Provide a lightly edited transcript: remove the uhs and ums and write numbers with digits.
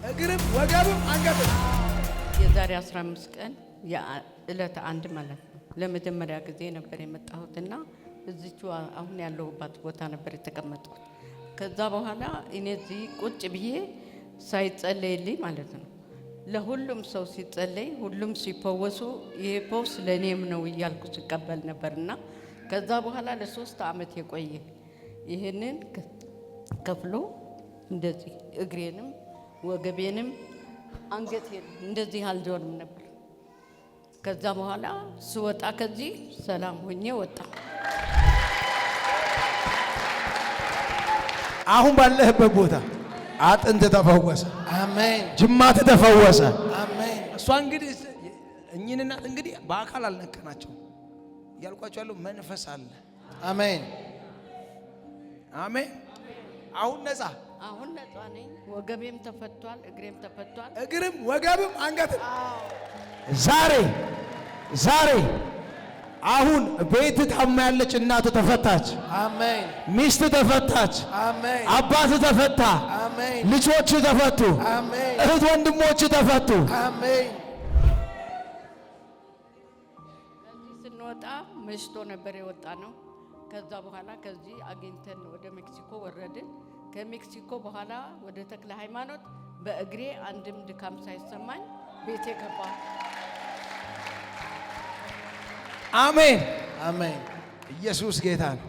እግርም ወገብም አንገትም። የዛሬ 15 ቀን የዕለት አንድ ማለት ነው ለመጀመሪያ ጊዜ ነበር የመጣሁትና እዚቹ አሁን ያለሁባት ቦታ ነበር የተቀመጥኩት። ከዛ በኋላ እኔ እዚህ ቁጭ ብዬ ሳይጸለይልኝ ማለት ነው ለሁሉም ሰው ሲጸለይ ሁሉም ሲፈወሱ ይሄ ፈውስ ለኔም ነው እያልኩ ሲቀበል ነበርና ከዛ በኋላ ለ3 ዓመት የቆየ ይሄንን ከፍሎ እንደዚህ እግሬንም ወገቤንም አንገቴን እንደዚህ አልዞርም ነበር። ከዛ በኋላ ስወጣ ከዚህ ሰላም ሆኜ ወጣ። አሁን ባለህበት ቦታ አጥንት ተፈወሰ። አሜን። ጅማት ተፈወሰ። አሜን። እሷ እንግዲህ እኚህን እናት እንግዲህ በአካል አልነካናቸው እያልኳቸው ያለው መንፈስ አለ። አሜን። አሜን። አሁን ነፃ ነኝ። ወገቤም ተፈቷል፣ እግሬም ተፈቷል። እግርም ወገብም አንገትም። ዛሬ አሁን ቤት ታማ ያለች እናት ተፈታች። አሜን። ሚስት ተፈታች። አሜን። አባት ተፈታ። አሜን። ልጆች ተፈቱ። አሜን። እህት ወንድሞች ተፈቱ። አሜን። ከዚህ ስንወጣ መሽቶ ነበር የወጣ ነው። ከዛ በኋላ ከዚህ አግኝተን ወደ ሜክሲኮ ወረድን። ከሜክሲኮ በኋላ ወደ ተክለ ሃይማኖት በእግሬ አንድም ድካም ሳይሰማኝ ቤቴ ገባ። አሜን። አሜን። ኢየሱስ ጌታ ነው።